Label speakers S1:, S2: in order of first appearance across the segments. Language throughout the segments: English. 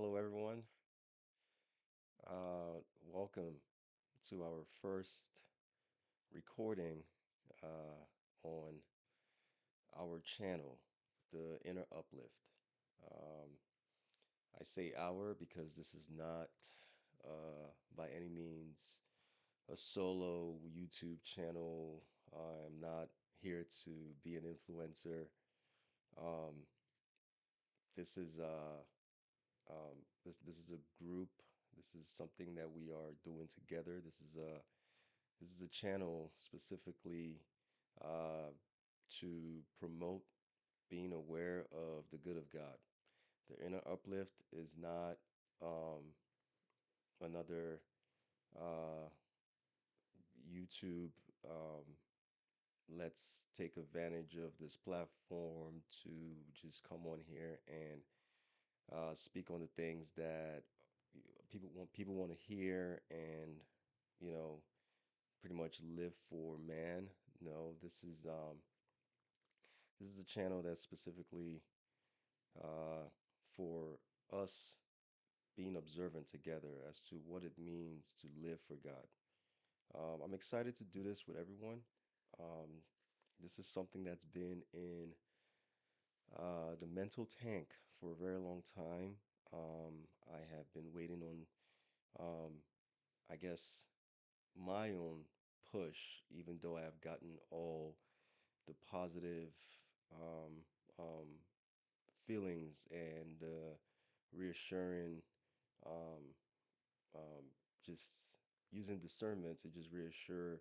S1: Hello, everyone. Welcome to our first recording on our channel, the Inner Uplift. Um, I say our because this is not by any means a solo YouTube channel. I'm not here to be an influencer. Um, this is this is a group. This is something that we are doing together. This is a channel specifically uh, to promote being aware of the good of God. The Inner Uplift is not um, another uh, YouTube. Let's take advantage of this platform to just come on here and speak on the things that people want to hear and you know pretty much live for man. No, this is a channel that's specifically uh, for us being observant together as to what it means to live for God. I'm excited to do this with everyone. Um, this is something that's been in the mental tank for a very long time. I have been waiting on, um, I guess, my own push, even though I have gotten all the positive um, um, feelings and reassuring, um, um, just using discernment to just reassure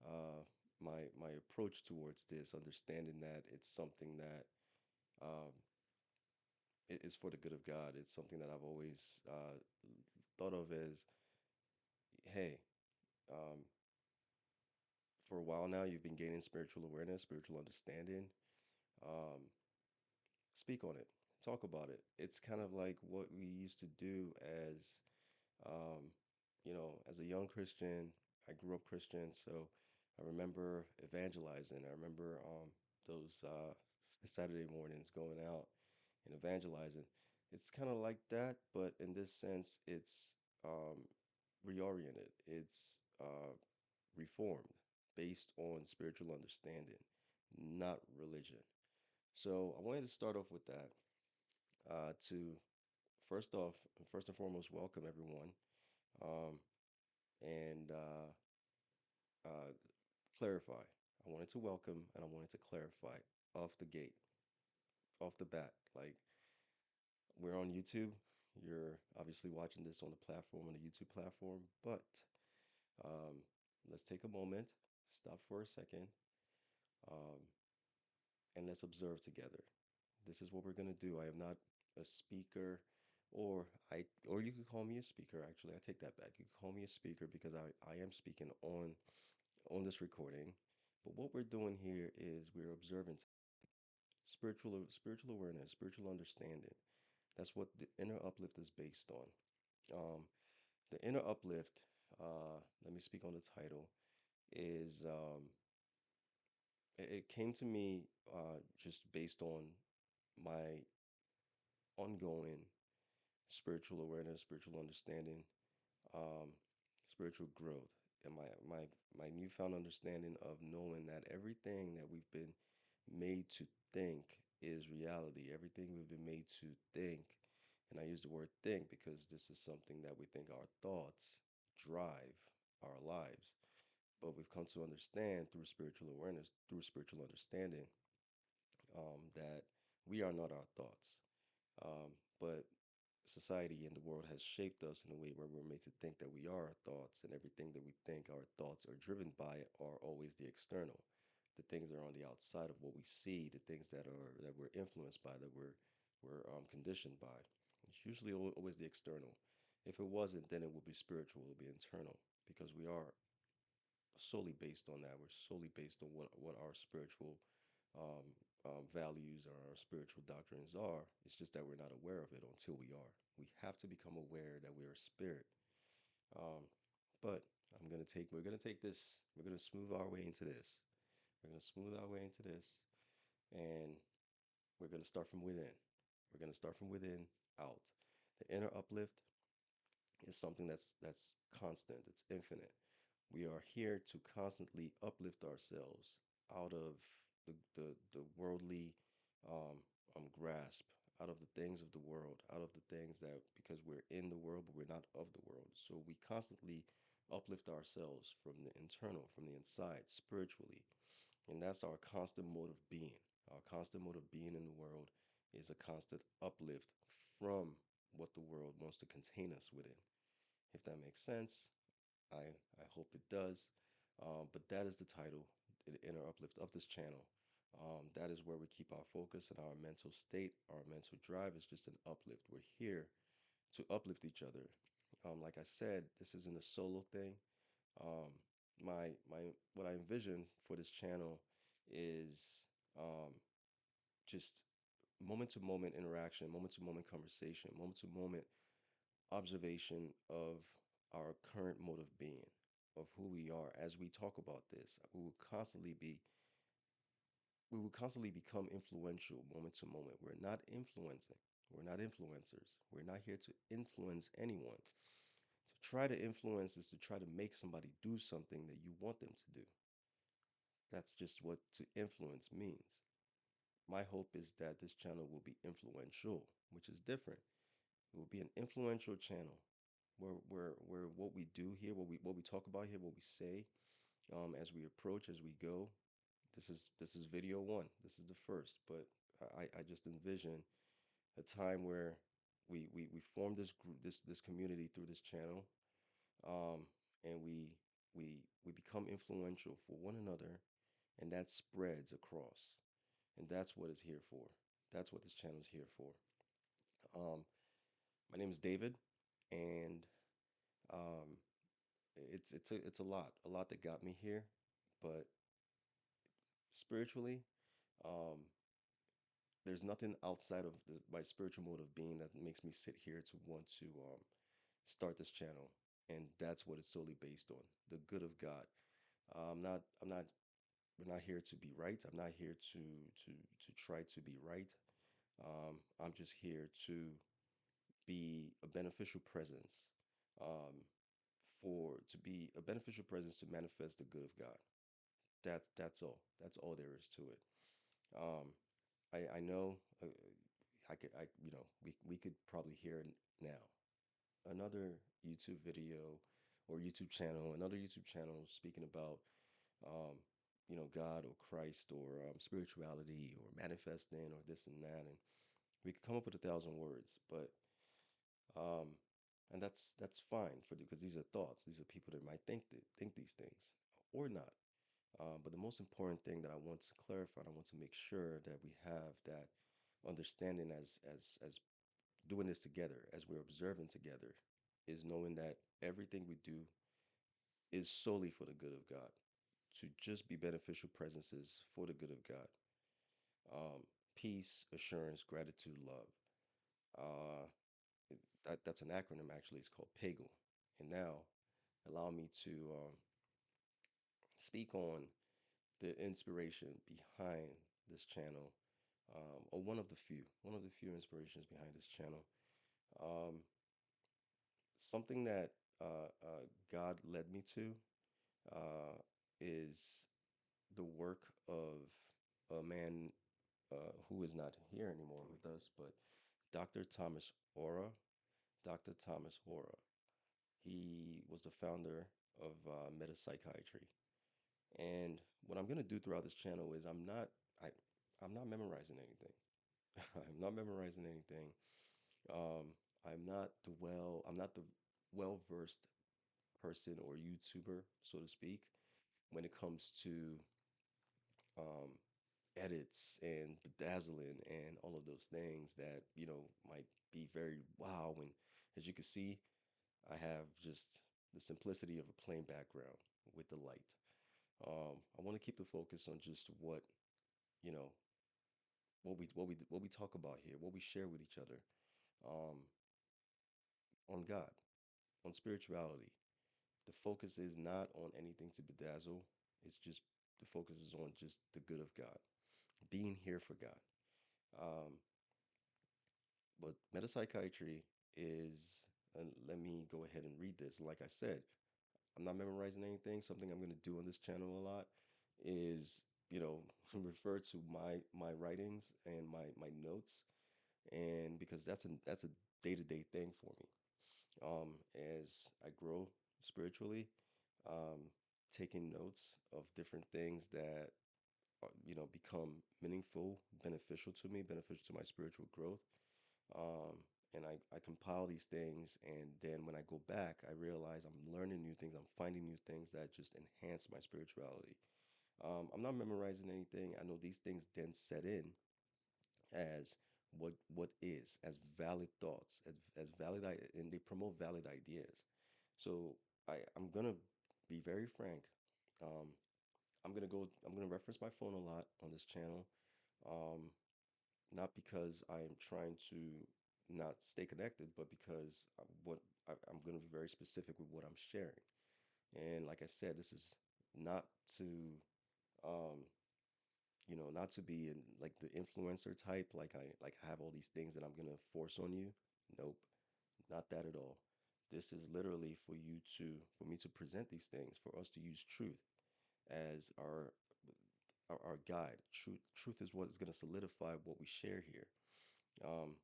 S1: uh, my approach towards this, understanding that it's something that um, it is for the good of God. It's something that I've always thought of as, hey, um, for a while now, you've been gaining spiritual awareness, spiritual understanding. Um, Speak on it, talk about it. It's kind of like what we used to do um, as a young Christian. I grew up Christian, so I remember evangelizing. I remember those Saturday mornings going out and evangelizing. It's kind of like that, but in this sense, it's um, reoriented. It's reformed based on spiritual understanding, not religion. So I wanted to start off with that to first and foremost, welcome everyone, um, and clarify. I wanted to welcome and I wanted to clarify off the gate, off the bat. Like, we're on YouTube. You're obviously watching this on the platform, on the YouTube platform, but um, let's take a moment, stop for a second, um, and let's observe together. This is what we're gonna do. I am not a speaker, or or you could call me a speaker. Actually, I take that back. You could call me a speaker because I am speaking on this recording. But what we're doing here is we're observing spiritual awareness, spiritual understanding. That's what the inner uplift is based on. Um, the inner uplift. Let me speak on the title. Is it came to me just based on my ongoing spiritual awareness, spiritual understanding, um, spiritual growth, and my newfound understanding of knowing that everything that we've been made to think is reality. Everything we've been made to think, and I use the word think because this is something that we think our thoughts drive our lives. But we've come to understand through spiritual awareness, through spiritual understanding, that we are not our thoughts. But society and the world has shaped us in a way where we're made to think that we are our thoughts, and everything that we think our thoughts are driven by are always the external. The things that are on the outside of what we see, the things that we're influenced by, that we're conditioned by. It's usually always the external. If it wasn't, then it would be spiritual, it would be internal, because we are solely based on that. We're solely based on what our spiritual um, values or our spiritual doctrines are. It's just that we're not aware of it until we are. We have to become aware that we're a spirit. Um, but we're gonna take this, we're gonna smooth our way into this. We're gonna smooth our way into this, and we're gonna start from within. We're gonna start from within out. The inner uplift is something that's constant, it's infinite. We are here to constantly uplift ourselves out of the worldly um, grasp, out of the things of the world, out of the things that because we're in the world, but we're not of the world. So we constantly uplift ourselves from the internal, from the inside, spiritually. And that's our constant mode of being. Our constant mode of being in the world is a constant uplift from what the world wants to contain us within. If that makes sense, I hope it does. But that is the title, the inner uplift of this channel. That is where we keep our focus and our mental state, our mental drive is just an uplift. We're here to uplift each other. Like I said, this isn't a solo thing. Um, my what I envision for this channel is um, just moment to moment interaction, moment to moment conversation, moment to moment observation of our current mode of being, of who we are as we talk about this. We will constantly become influential moment to moment. We're not influencing. We're not influencers. We're not here to influence anyone. To try to influence is to try to make somebody do something that you want them to do. That's just what to influence means. My hope is that this channel will be influential, which is different. It will be an influential channel where what we do here, what we talk about here, what we say, as we approach, as we go. This is video one. This is the first, but I just envision a time where we form this group, this community through this channel, um, and we become influential for one another, and that spreads across, and that's what it's here for. That's what this channel is here for. Um, my name is David, and um, it's a lot that got me here, but spiritually, um, there's nothing outside of my spiritual mode of being that makes me sit here to want to start this channel, and that's what it's solely based on, the good of God. I'm not. We're not here to be right. I'm not here to try to be right. I'm just here to be a beneficial presence, um, to be a beneficial presence to manifest the good of God. That's all. That's all there is to it. Um, I know I could I you know we could probably hear it now. Another YouTube video or YouTube channel, another YouTube channel speaking about um, God or Christ or spirituality or manifesting or this and that, and we could come up with 1,000 words, but um, and that's fine for because these are thoughts. These are people that might think these things or not. But the most important thing that I want to clarify, and I want to make sure that we have that understanding as doing this together, as we're observing together, is knowing that everything we do is solely for the good of God, to just be beneficial presences for the good of God. Um, Peace, assurance, gratitude, love. Uh, that's an acronym actually. It's called PAGL. And now, allow me to speak on the inspiration behind this channel, or one of the few inspirations behind this channel. Um, Something that God led me to uh, is the work of a man who is not here anymore with us, but Dr. Thomas Ora. Dr. Thomas Ora. He was the founder of Metapsychiatry. And what I'm gonna do throughout this channel is I I'm not memorizing anything. I'm not memorizing anything. Um, I'm not the well versed person or YouTuber, so to speak, when it comes to um, edits and bedazzling and all of those things that might be very wow. And as you can see, I have just the simplicity of a plain background with the light. I want to keep the focus on just you know what we talk about here, what we share with each other, um, on God, on spirituality. The focus is not on anything to bedazzle. It's just the focus is on just the good of God, being here for God. Um, but metapsychiatry is, and let me go ahead and read this. Like I said, I'm not memorizing anything. Something I'm going to do on this channel a lot is, you know, refer to my writings and my notes, and because that's a day-to-day thing for me. As I grow spiritually, um, taking notes of different things that become meaningful, beneficial to me, beneficial to my spiritual growth. Um, and I compile these things, and then when I go back, I realize I'm learning new things. I'm finding new things that just enhance my spirituality. I'm not memorizing anything. I know these things then set in as what is, as valid thoughts, as and they promote valid ideas. So I'm gonna be very frank. Um, I'm gonna reference my phone a lot on this channel. Um, Not because I'm trying to not stay connected, but because I'm going to be very specific with what I'm sharing. And like I said, this is not to, um, not to be in like the influencer type. Like I have all these things that I'm going to force on you. Nope, not that at all. This is literally for me to present these things, for us to use truth as our guide. Truth is what is going to solidify what we share here. Um,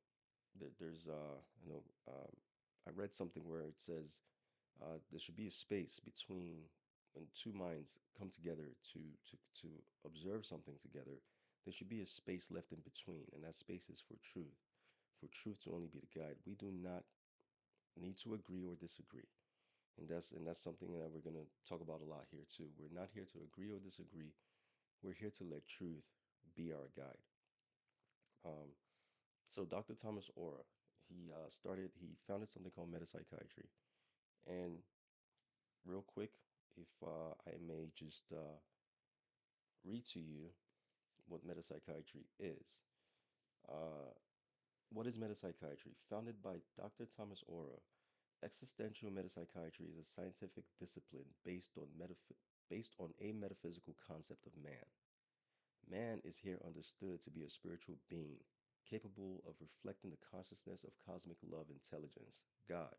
S1: there's I read something where it says there should be a space between when two minds come together to observe something together. There should be a space left in between, and that space is for truth to only be the guide. We do not need to agree or disagree, and that's something that we're gonna talk about a lot here too. We're not here to agree or disagree. We're here to let truth be our guide. Um, so Dr. Thomas Ora, he founded something called metapsychiatry. And real quick, if I may just read to you what metapsychiatry is. Uh, what is metapsychiatry? Founded by Dr. Thomas Ora, existential metapsychiatry is a scientific discipline based on a metaphysical concept of man. Man is here understood to be a spiritual being, capable of reflecting the consciousness of cosmic love intelligence, God.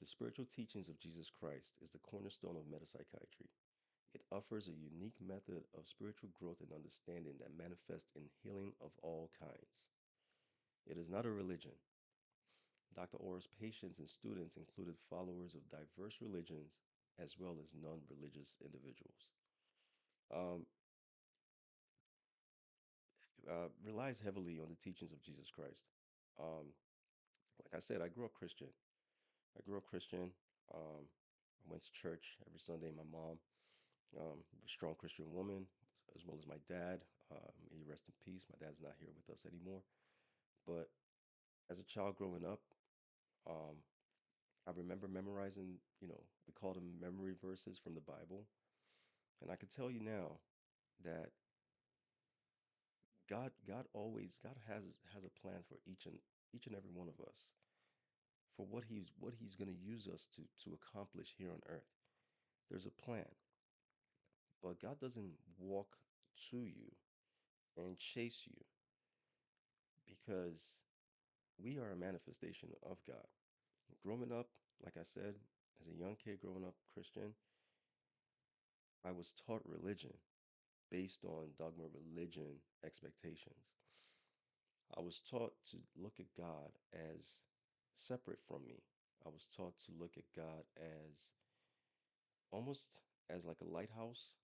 S1: The spiritual teachings of Jesus Christ is the cornerstone of metapsychiatry. It offers a unique method of spiritual growth and understanding that manifests in healing of all kinds. It is not a religion. Dr. Ora's patients and students included followers of diverse religions as well as non religious individuals. Um, Relies heavily on the teachings of Jesus Christ. Um, like I said, I grew up Christian. I grew up Christian. I went to church every Sunday. My mom, a strong Christian woman, as well as my dad. May he rest in peace. My dad's not here with us anymore. But as a child growing up, um, I remember memorizing, we call them memory verses from the Bible. And I can tell you now that God has a plan for each and every one of us, for what he's going to use us to accomplish here on earth. There's a plan, but God doesn't walk to you and chase you because we are a manifestation of God. Growing up, like I said, as a young kid growing up Christian, I was taught religion based on dogma religion expectations. I was taught to look at God as separate from me. I was taught to look at God as almost as like a lighthouse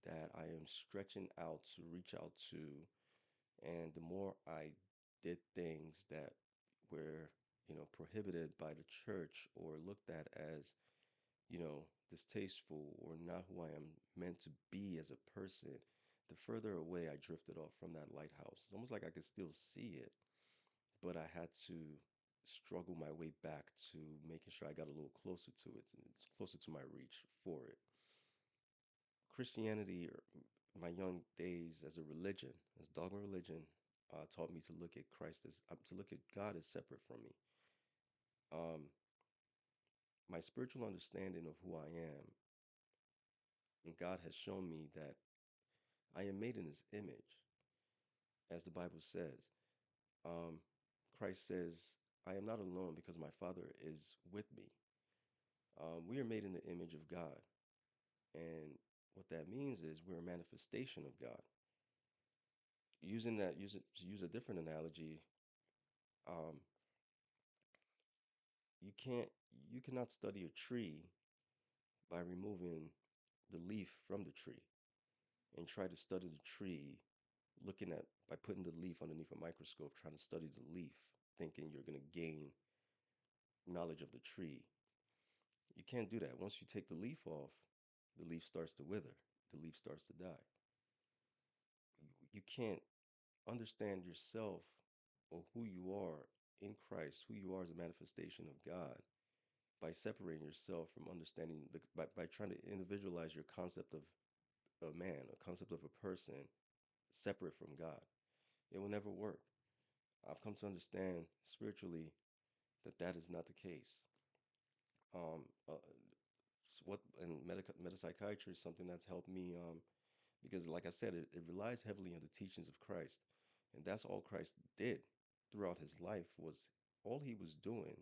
S1: that I am stretching out to reach out to. And the more I did things that were, prohibited by the church or looked at as, distasteful or not who I am meant to be as a person, the further away I drifted off from that lighthouse. It's almost like I could still see it, but I had to struggle my way back to making sure I got a little closer to it, and it's closer to my reach for it. Christianity, or my young days as a religion, as dogma religion, taught me to look at Christ as to look at God as separate from me. Um, my spiritual understanding of who I am, and God has shown me that I am made in His image, as the Bible says. Um, Christ says. I am not alone because my Father is with me. We are made in the image of God, and what that means is we're a manifestation of God. Using that, to use a different analogy, um, you can't, you cannot study a tree by removing the leaf from the tree and try to study the tree looking at by putting the leaf underneath a microscope, trying to study the leaf, thinking you're going to gain knowledge of the tree. You can't do that. Once you take the leaf off, the leaf starts to wither, the leaf starts to die. You can't understand yourself or who you are in Christ, who you are as a manifestation of God, by separating yourself from understanding by trying to individualize your concept of a man, a concept of a person separate from God. It will never work. I've come to understand spiritually that that is not the case. Um, uh, what and metapsychiatry is something that's helped me because, like I said, it relies heavily on the teachings of Christ, and that's all Christ did throughout his life. Was all he was doing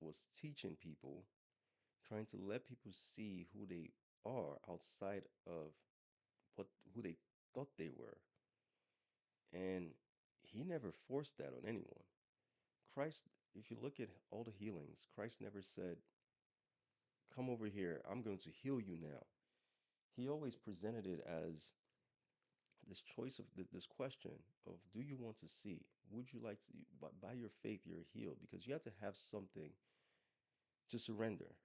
S1: was teaching people, trying to let people see who they are outside of what who they thought they were, and he never forced that on anyone. Christ, if you look at all the healings, Christ never said, "Come over here, I'm going to heal you now." He always presented it as this choice of this question of, do you want to see? Would you like to, by your faith, you're healed? Because you have to have something to surrender,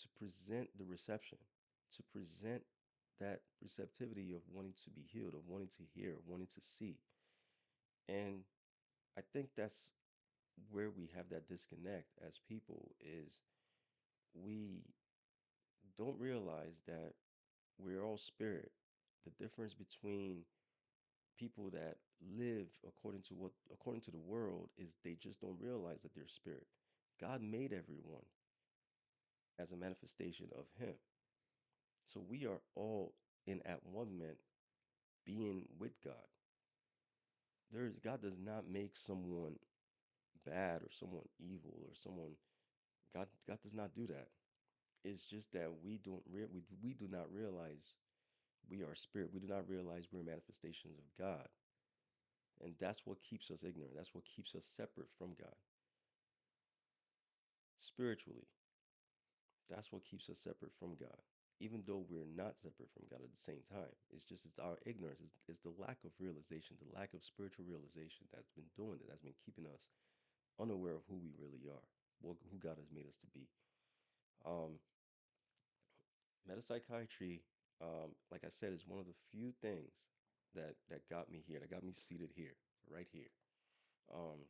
S1: to present the reception, to present that receptivity of wanting to be healed, of wanting to hear, of wanting to see. And I think that's where we have that disconnect as people is we don't realize that we're all spirit. The difference between people that live according to the world is they just don't realize that they're spirit. God made everyone as a manifestation of him. So we are all in at one moment being with God. There's God does not make someone bad or someone evil or someone God does not do that. It's just that we do not realize we are spirit. We do not realize we're manifestations of God. And that's what keeps us ignorant. That's what keeps us separate from God spiritually. That's what keeps us separate from God. Even though we're not separate from God at the same time, it's our ignorance, it's the lack of realization, the lack of spiritual realization that's been doing it, that's been keeping us unaware of who we really are, who God has made us to be. Um, Metapsychiatry, like I said, is one of the few things that got me here, that got me seated here, right here. Um,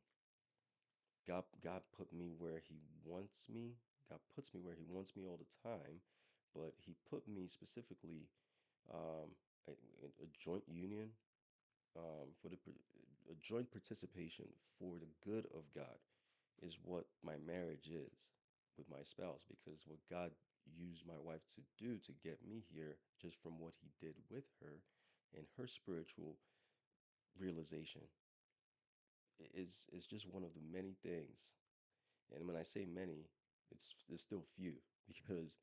S1: God put me where He wants me. God puts me where He wants me all the time, but He put me specifically um, a, a joint union for a joint participation for the good of God is what my marriage is with my spouse, because what God used my wife to do to get me here just from what He did with her and her spiritual realization is just one of the many things. And when I say many, there's still few because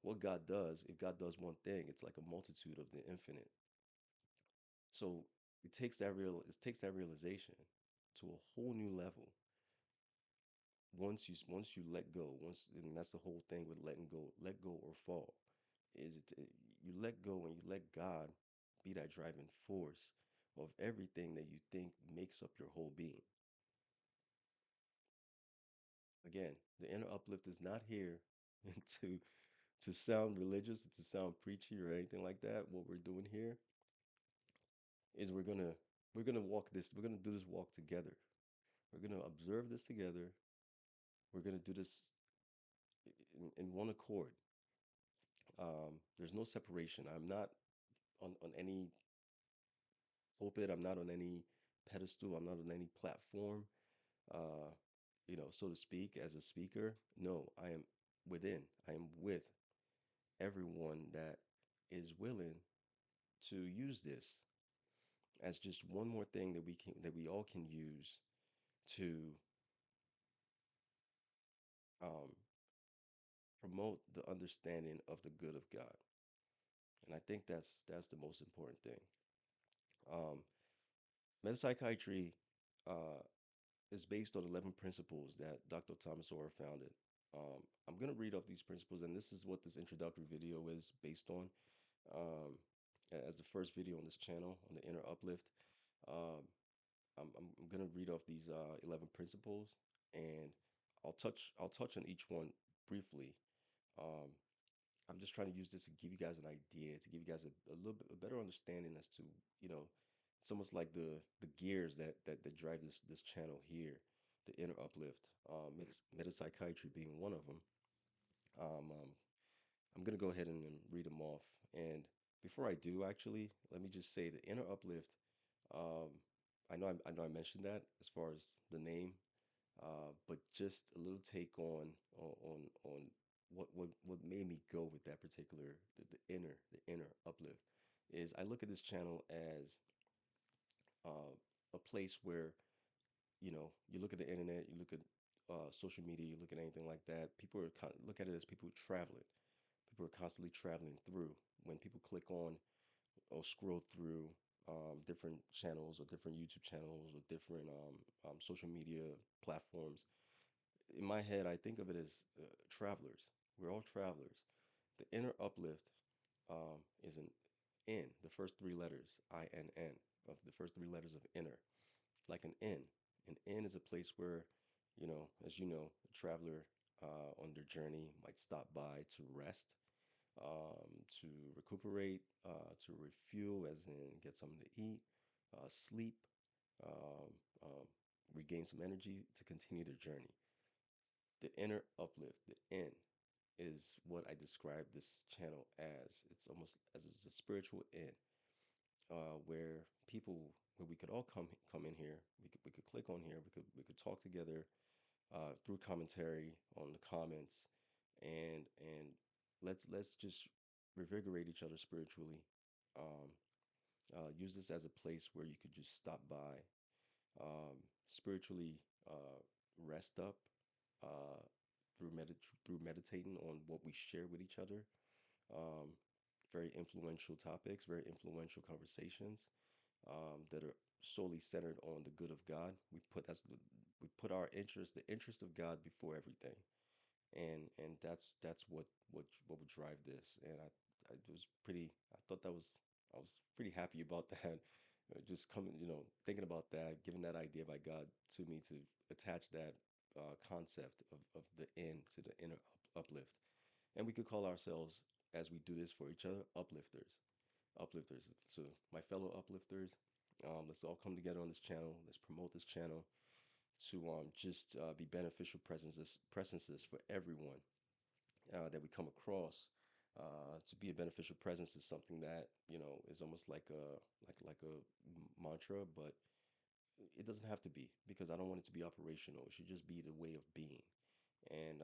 S1: what God does, if God does one thing, it's like a multitude of the infinite. So it takes that realization to a whole new level. Once you let go, once and that's the whole thing with let go or fall. You let go and you let God be that driving force of everything that you think makes up your whole being. Again, the inner uplift is not here to to sound religious, to sound preachy or anything like that. What we're doing here is we're gonna do this walk together. We're gonna observe this together. We're gonna do this in one accord. There's no separation. I'm not on any pulpit. I'm not on any pedestal. I'm not on any platform. Uh, so to speak, as a speaker. No, I am within. I am with everyone that is willing to use this as just one more thing that we all can use to um, promote the understanding of the good of God, and I think that's the most important thing. Um, Metapsychiatry uh, is based on 11 principles that Dr. Thomas Orr founded. I'm going to read off these principles, and this is what this introductory video is based on. Um, as the first video on this channel on the Inner Uplift, um, I'm going to read off these 11 principles, and I'll touch on each one briefly. Um, I'm just trying to use this to give you guys an idea, to give you guys a little bit a better understanding as to, you know, it's almost like the gears that drive this channel here, the Inner Uplift, metapsychiatry being one of them. Um, um, I'm gonna go ahead and read them off. And before I do, actually, let me just say the Inner Uplift. Um, I know I mentioned that as far as the name, but just a little take on what made me go with that particular the inner uplift is I look at this channel as uh, a place where you look at the internet, you look at social media, you look at anything like that. People look at it as people traveling. People are constantly traveling through. When people click on or scroll through different channels or different YouTube channels or different social media platforms, in my head, I think of it as travelers. We're all travelers. The inner uplift is an N, the first three letters, INN, of the first three letters of inner, like an inn. An inn is a place where, as you know, a traveler on their journey might stop by to rest, to recuperate, to refuel, as in get something to eat, sleep, um, um, regain some energy to continue their journey. The inner uplift, the N, is what I describe this channel as. It's almost as a spiritual inn, where people, where we could all come in here. We could click on here. We could talk together through commentary on the comments, and let's just revigorate each other spiritually. Um, Use this as a place where you could just stop by, spiritually rest up uh, through meditating on what we share with each other. Um, Very influential topics, very influential conversations that are solely centered on the good of God. We put our interest, the interest of God, before everything, and that's what would drive this. And I was pretty. I was pretty happy about that. Just coming, thinking about that, giving that idea by God to me to attach that concept of the in to the inner uplift. And we could call ourselves, as we do this for each other, uplifters. Uplifters. So, my fellow uplifters, let's all come together on this channel. Let's promote this channel to just be beneficial presences for everyone that we come across. To be a beneficial presence is something that is almost like a mantra, but it doesn't have to be, because I don't want it to be operational. It should just be the way of being, and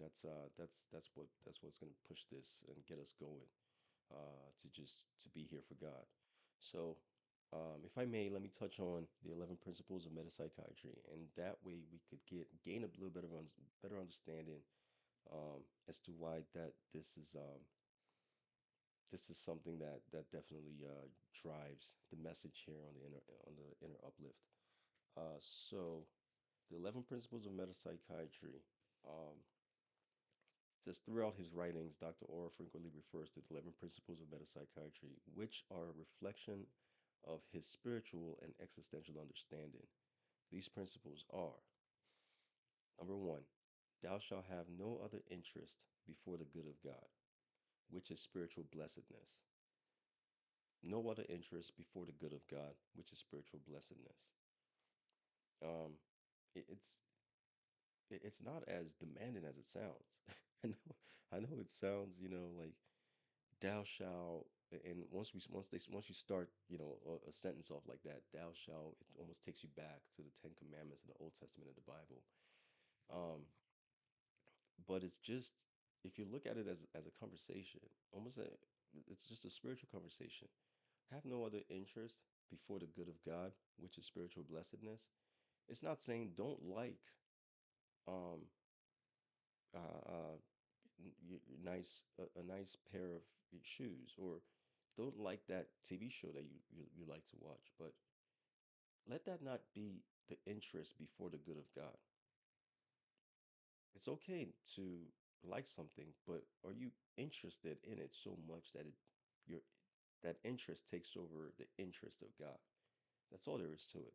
S1: that's what's going to push this and get us going, to be here for God. So, if I may, let me touch on the 11 principles of metapsychiatry, and that way we could gain a little bit of better understanding as to why this is something that definitely drives the message here on the inner uplift. So the 11 principles of metapsychiatry. Um, says throughout his writings, Dr. Orr frequently refers to the 11 principles of metapsychiatry, which are a reflection of his spiritual and existential understanding. These principles are: number one, thou shalt have no other interest before the good of God, which is spiritual blessedness. No other interest before the good of God, which is spiritual blessedness. Um, it's it's not as demanding as it sounds. I know, I know it sounds, like thou shalt, and once you start, a sentence off like that, thou shalt, it almost takes you back to the Ten Commandments in the Old Testament of the Bible. Um, but it's just, if you look at it as a conversation, it's just a spiritual conversation. Have no other interest before the good of God, which is spiritual blessedness. It's not saying don't like um uh, nice a nice pair of shoes, or don't like that TV show that you like to watch, but let that not be the interest before the good of God. It's okay to like something, but are you interested in it so much that your that interest takes over the interest of God? That's all there is to it.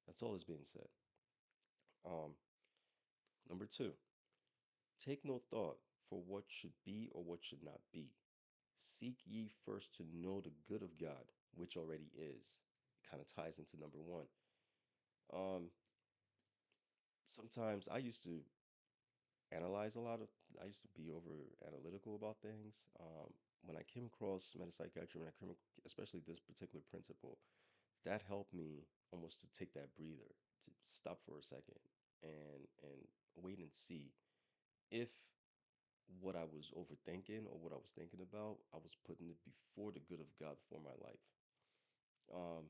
S1: That's all that's being said. Um, Number two, take no thought for what should be or what should not be. Seek ye first to know the good of God, which already is. It kind of ties into number one. Um, Sometimes analyze a lot of, I used to be over analytical about things. When I came across metapsychiatry, especially this particular principle, that helped me almost to take that breather, to stop for a second and wait and see if what I was overthinking or what I was thinking about, I was putting it before the good of God for my life. Um,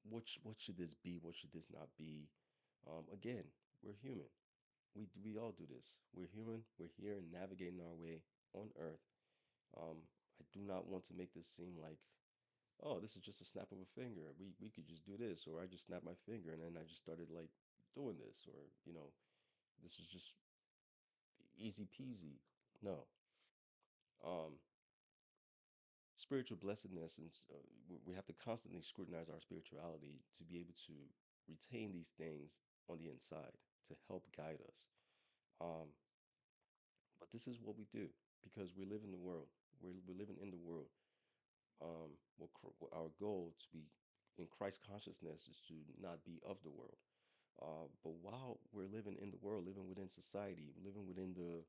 S1: what should this be? What should this not be? Again, we're human. We all do this. We're human. We're here and navigating our way on Earth. I do not want to make this seem like, oh, this is just a snap of a finger. We could just do this, or I just snapped my finger and then I just started like doing this, or this is just easy peasy. No. Um, Spiritual blessedness, and we have to constantly scrutinize our spirituality to be able to retain these things on the inside to help guide us. Um, but this is what we do because we live in the world. We're living in the world. Our goal to be in Christ consciousness is to not be of the world. But while we're living in the world, living within society, living within the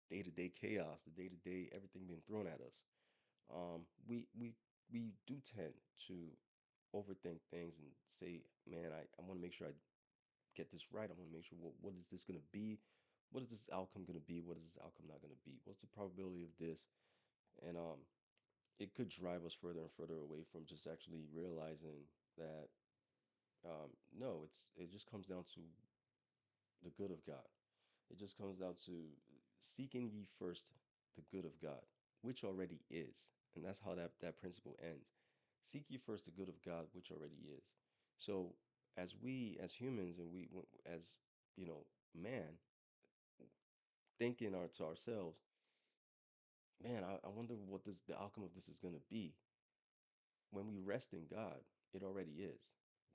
S1: day-to-day chaos, the day-to-day everything being thrown at us, we do tend to overthink things and say, man, I want to make sure I get this right. I want to make sure what is this going to be? What is this outcome going to be? What is this outcome not going to be? What's the probability of this? And it could drive us further and further away from just actually realizing that no, it just comes down to the good of God. It just comes down to seeking ye first the good of God, which already is. And that's how that principle ends. Seek ye first the good of God, which already is. So as we as humans and we as man, thinking to ourselves, man, I wonder what this the outcome of this is gonna be. When we rest in God, it already is.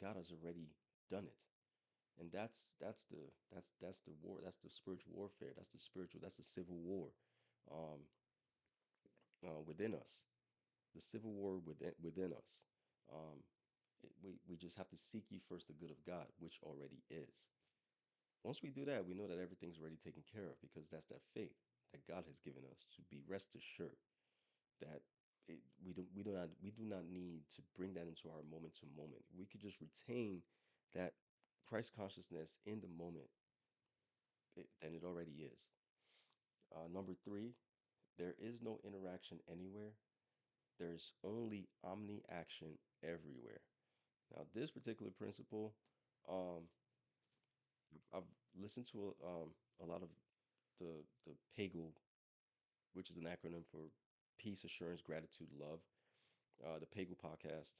S1: God has already done it. And that's the war, that's the spiritual warfare, that's the civil war um within us, the civil war within us. um we just have to seek ye first the good of God, which already is. Once we do that, we know that everything's already taken care of because that's that faith that God has given us to be rest assured that we do not need to bring that into our moment to moment. We could just retain that Christ consciousness in the moment, then it already is. Number three, there is no interaction anywhere. There's only omni action everywhere. Now, this particular principle, um, I've listened to a lot of the PAGL, which is an acronym for Peace, Assurance, Gratitude, Love. The PAGL podcast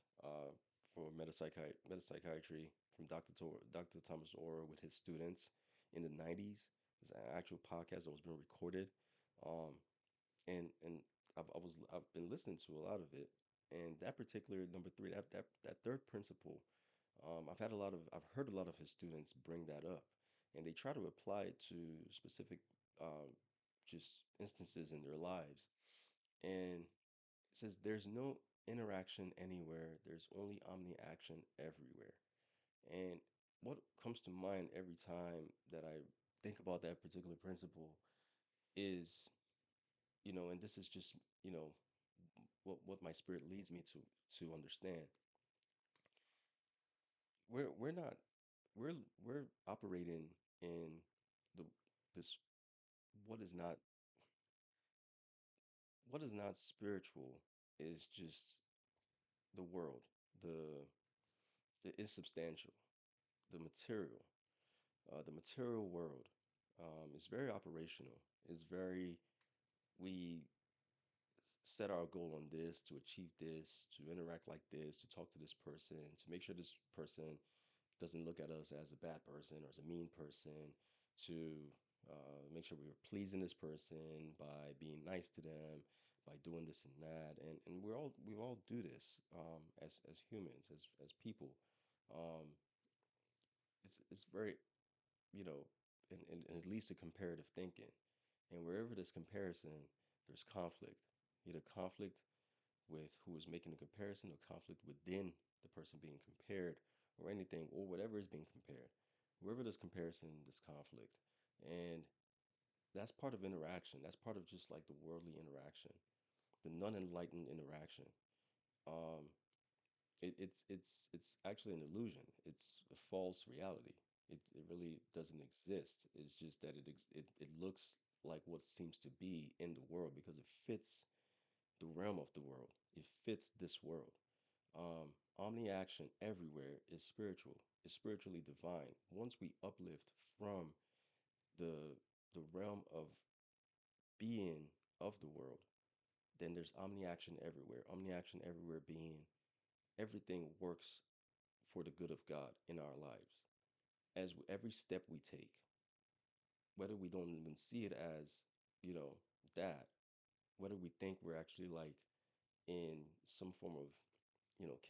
S1: for metapsychiatry from Dr. Thomas Ora with his students in the 90s. It's an actual podcast that was being recorded. Um, and I've been listening to a lot of it. And that particular number three, that third principle, I've heard a lot of his students bring that up, and they try to apply it to specific um, just instances in their lives. And it says there's no interaction anywhere, there's only omni action everywhere. And what comes to mind every time that I think about that particular principle is, and this is just, you know, what my spirit leads me to understand. We're not we're we're operating in the this what is not what is not spiritual is just the world, the the insubstantial, the material world. It's very operational. It's very we set our goal on this to achieve this, to interact like this, to talk to this person, to make sure this person doesn't look at us as a bad person or as a mean person, to make sure we are pleasing this person by being nice to them, by doing this and that, and we all do this as humans, as people. Um, it's very, you know, and it leads to comparative thinking, and wherever there's comparison, there's conflict. Either conflict with who is making the comparison or conflict within the person being compared or anything or whatever is being compared. Wherever there's comparison, there's conflict. And that's part of interaction. That's part of just like the worldly interaction, the non-enlightened interaction. Um, it's actually an illusion. It's a false reality. It really doesn't exist. It's just that it looks like what seems to be in the world because it fits the realm of the world. It fits this world. Omni action everywhere is spiritual. It's spiritually divine. Once we uplift from the the realm of being of the world, then there's omni action everywhere. Omni action everywhere being everything works for the good of God in our lives. Every step we take, whether we don't even see it as, you know, that, whether we think we're actually like in some form of,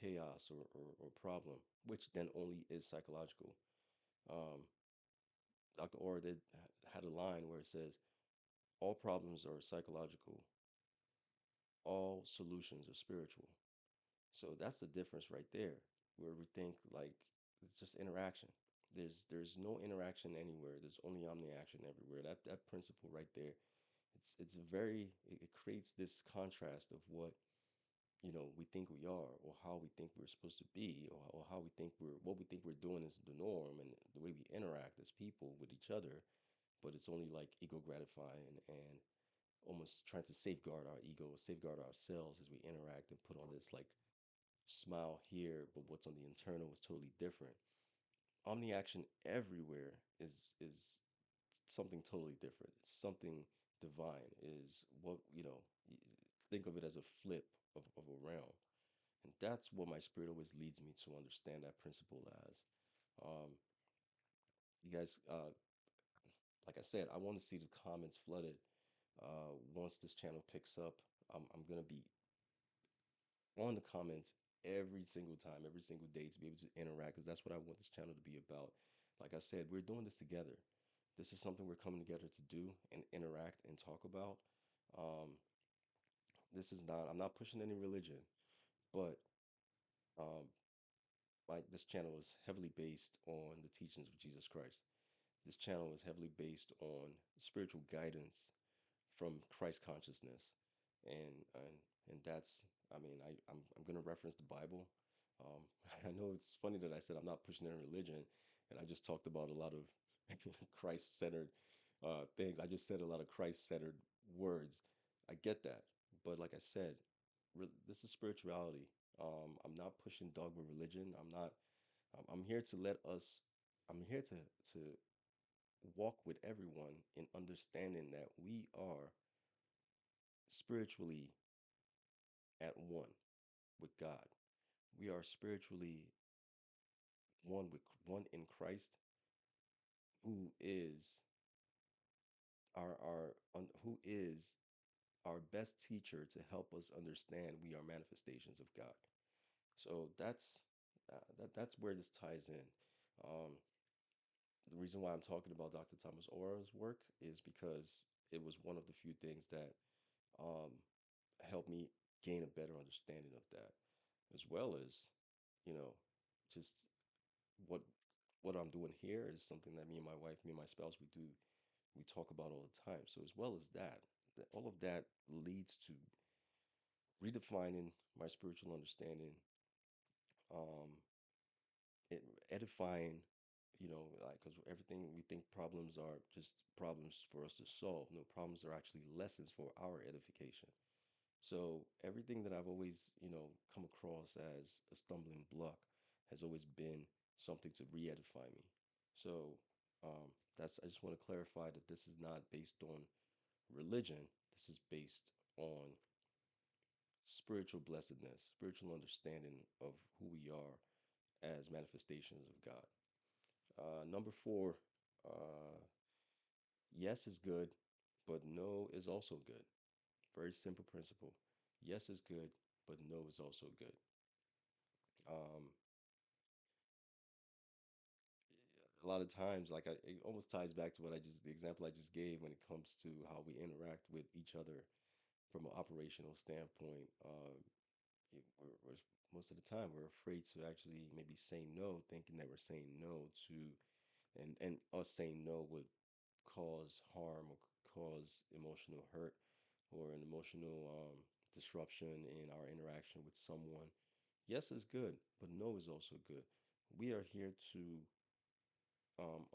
S1: chaos or problem, which then only is psychological. Um, Dr. Orr had a line where it says, all problems are psychological, all solutions are spiritual. So that's the difference right there, where we think like it's just interaction. There's no interaction anywhere. There's only omni action everywhere. That principle right there, it's a very it creates this contrast of what we think we are, or how we think we're supposed to be, or how we think what we think we're doing is the norm, and the way we interact as people with each other. But it's only like ego gratifying and almost trying to safeguard our ego, safeguard ourselves as we interact and put on this like smile here, but what's on the internal is totally different. Omni action everywhere is something totally different. It's something divine. Is what think of it as a flip of a realm. And that's what my spirit always leads me to understand that principle as. Um, you guys, like I said, I want to see the comments flooded. Once this channel picks up, I'm gonna be on the comments every single time, every single day to be able to interact because that's what I want this channel to be about. Like I said, we're doing this together. This is something we're coming together to do and interact and talk about. Um, this is not, I'm not pushing any religion, but um, this channel is heavily based on the teachings of Jesus Christ. This channel is heavily based on spiritual guidance from Christ consciousness, and and and that's I mean I'm gonna reference the Bible. Um, I know it's funny that I said I'm not pushing any religion, and I just talked about a lot of Christ-centered things. I just said a lot of Christ-centered words. I get that, but like I said, this is spirituality. I'm not pushing dogma religion. I'm not. I'm here to let us. I'm here to walk with everyone in understanding that we are spiritually at one with God. We are spiritually one in Christ, who is who is our best teacher to help us understand we are manifestations of God. So that's where this ties in. Um, the reason why I'm talking about Dr. Thomas Ora's work is because it was one of the few things that um, helped me gain a better understanding of that, as well as, you know, just what what I'm doing here is something that me and my wife, me and my spouse, we talk about all the time. So as well as that, all of that leads to redefining my spiritual understanding, um, it, edifying, like because everything we think problems are just problems for us to solve. No, problems are actually lessons for our edification. So everything that I've always, come across as a stumbling block has always been something to re-edify me. So That's I just want to clarify that this is not based on religion. This is based on spiritual blessedness, spiritual understanding of who we are as manifestations of God. Number four, uh, yes is good, but no is also good. Very simple principle. Yes is good, but no is also good. Um, a lot of times, it almost ties back to the example I just gave when it comes to how we interact with each other from an operational standpoint. We're most of the time we're afraid to actually maybe say no, thinking that we're saying no to, and us saying no would cause harm or cause emotional hurt or an emotional disruption in our interaction with someone. Yes is good, but no is also good. We are here to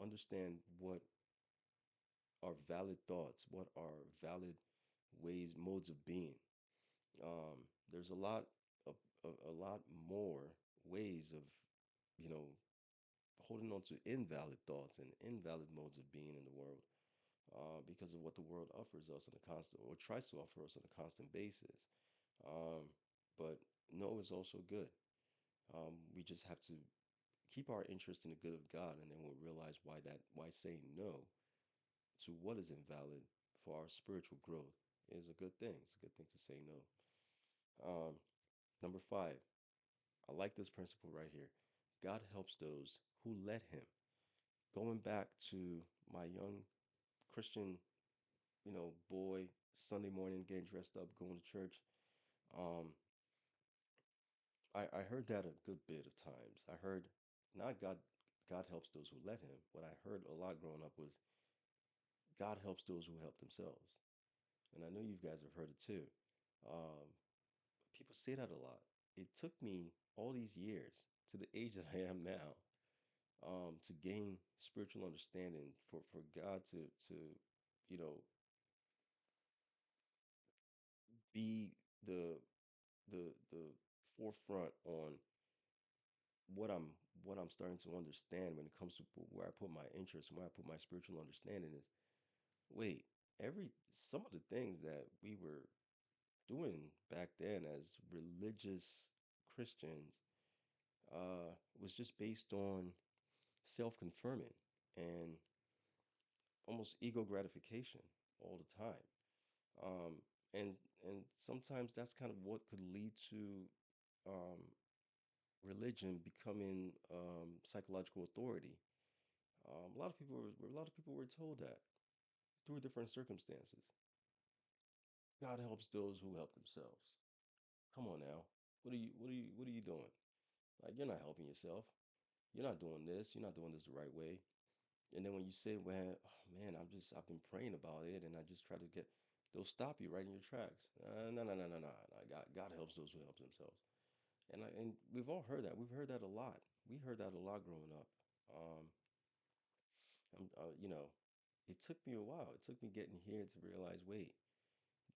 S1: understand what are valid thoughts, what are valid ways, modes of being. There's a lot more ways of, you know, holding on to invalid thoughts and invalid modes of being in the world, because of what the world offers us on a constant or tries to offer us on a constant basis. Um, but no is also good. We just have to keep our interest in the good of God, and then we'll realize why saying no to what is invalid for our spiritual growth is a good thing. It's a good thing to say no. Um, Number five, I like this principle right here. God helps those who let Him. Going back to my young Christian, boy, Sunday morning getting dressed up, going to church. Um, I heard that a good bit of times. I heard not God helps those who let Him. What I heard a lot growing up was God helps those who help themselves. And I know you guys have heard it too. Um, People say that a lot. It took me all these years to the age that I am now, to gain spiritual understanding, for God to you know be the the forefront on what I'm what I'm starting to understand when it comes to where I put my interest and where I put my spiritual understanding is, wait, every some of the things that we were doing back then as religious Christians, was just based on self-confirming and almost ego gratification all the time. Um, and and sometimes that's kind of what could lead to um, religion becoming psychological authority. A lot of people were told that through different circumstances. God helps those who help themselves. Come on now, what are you doing? Like, you're not helping yourself. You're not doing this. You're not doing this the right way. And then when you say, well, oh, man, I've been praying about it, and I just try to get, they'll stop you right in your tracks. No, no, no, no, no. God helps those who help themselves. And we've all heard that. We've heard that a lot. We heard that a lot growing up. Um, you know, it took me a while. It took me getting here to realize, wait,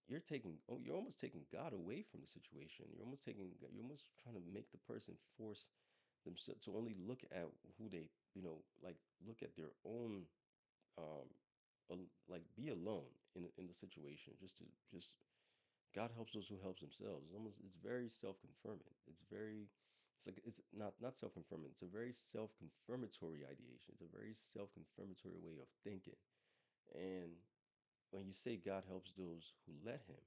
S1: you're almost taking God away from the situation. You're almost trying to make the person force themselves to only look at who they, like look at their own, um, like be alone in the situation. Just God helps those who helps themselves. It's very self-confirming. It's not self-confirming. It's a very self-confirmatory ideation. It's a very self-confirmatory way of thinking. And when you say God helps those who let Him,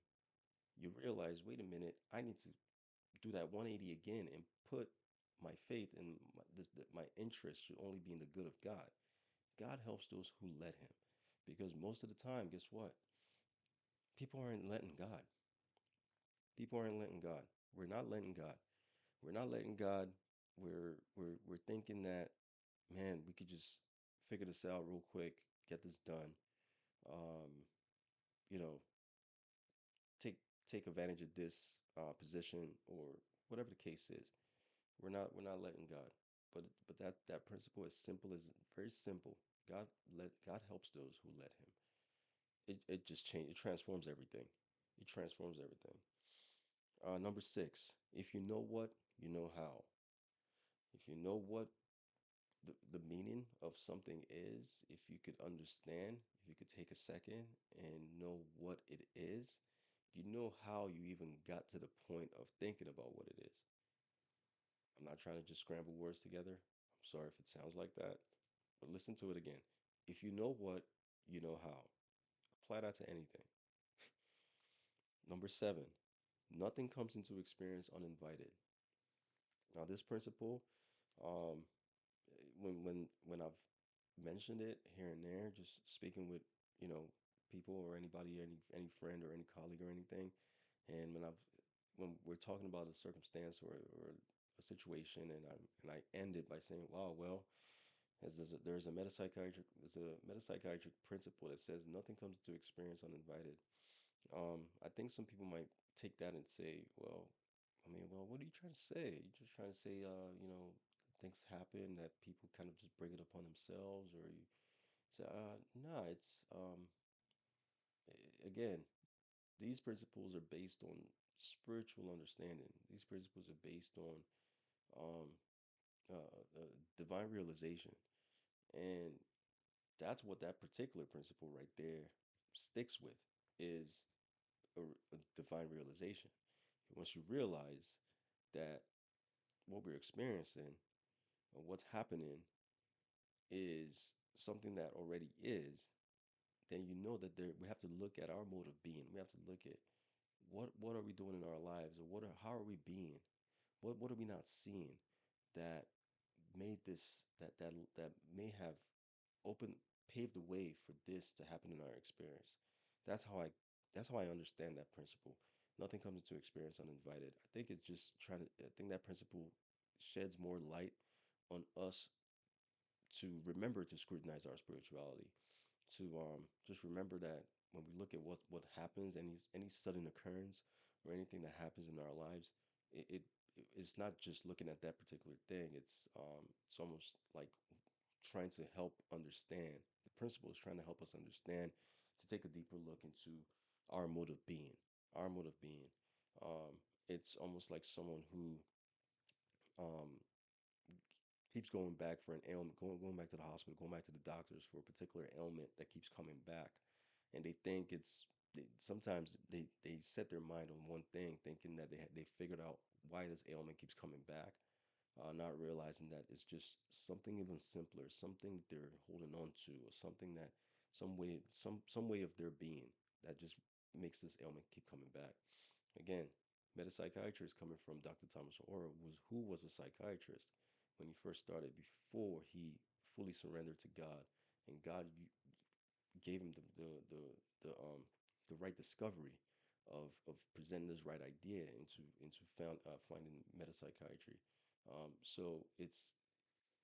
S1: you realize, wait a minute, I need to do that 180 again and put my faith and my interest should only be in the good of God. God helps those who let Him, because most of the time, guess what? People aren't letting God. People aren't letting God. We're not letting God. We're not letting God. We're thinking that, man, we could just figure this out real quick, get this done. Um, you know, take take advantage of this position or whatever the case is. We're not letting God. But that principle is simple as very simple. God helps those who let Him. It transforms everything. It transforms everything. Number six, if you know what, you know how. If you know what, the meaning of something is, if you could understand, if you could take a second and know what it is, you know how you even got to the point of thinking about what it is. I'm not trying to just scramble words together. I'm sorry if it sounds like that, but listen to it again. If you know what, you know how. Apply that to anything. Number seven, nothing comes into experience uninvited. Now, this principle, um, when I've mentioned it here and there, just speaking with you know people or anybody, any friend or any colleague or anything, and when we're talking about a circumstance or a situation, and I end it by saying, "Wow, well, as there's a metapsychiatric principle that says nothing comes to experience uninvited." I think some people might take that and say, "Well, I mean, well, what are you trying to say? You're just trying to say, things happen that people kind of just bring it upon themselves, or you say, nah, it's again, these principles are based on spiritual understanding. These principles are based on um, divine realization, and that's what that particular principle right there sticks with is a divine realization. Once you realize that what we're experiencing or what's happening is something that already is, then you know that we have to look at our mode of being. We have to look at what are we doing in our lives, or how are we being? What are we not seeing that made this that may have opened paved the way for this to happen in our experience. That's how I that's how I understand that principle. Nothing comes into experience uninvited. I think it's just I think that principle sheds more light on us to remember to scrutinize our spirituality, to just remember that when we look at what happens, any sudden occurrence or anything that happens in our lives, it, it it's not just looking at that particular thing. It's almost like trying to help understand. The principle is trying to help us understand, to take a deeper look into our mode of being. Our mode of being. Um, it's almost like someone who um, keeps going back for an ailment, going back to the hospital, going back to the doctors for a particular ailment that keeps coming back, and they think sometimes they set their mind on one thing, thinking that they figured out why this ailment keeps coming back, not realizing that it's just something even simpler, something they're holding on to, or something that some way of their being that just makes this ailment keep coming back. Again, metapsychiatry is coming from Dr. Thomas Ora, who was a psychiatrist when he first started, before he fully surrendered to God, and God gave him the right discovery of presenting this right idea into finding metapsychiatry. So it's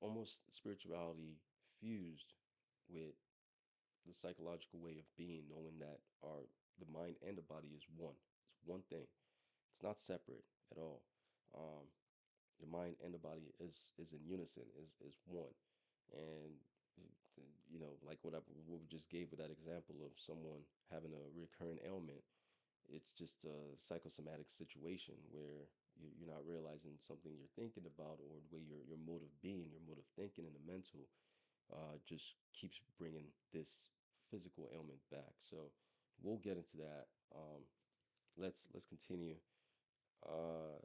S1: almost spirituality fused with the psychological way of being, knowing that the mind and the body is one. It's one thing. It's not separate at all. Um, the mind and the body is in unison, is one. And like what we just gave with that example of someone having a recurrent ailment, it's just a psychosomatic situation where you're not realizing something you're thinking about, or the way your mode of being, your mode of thinking, and the mental just keeps bringing this physical ailment back. So we'll get into that. Let's continue. Uh,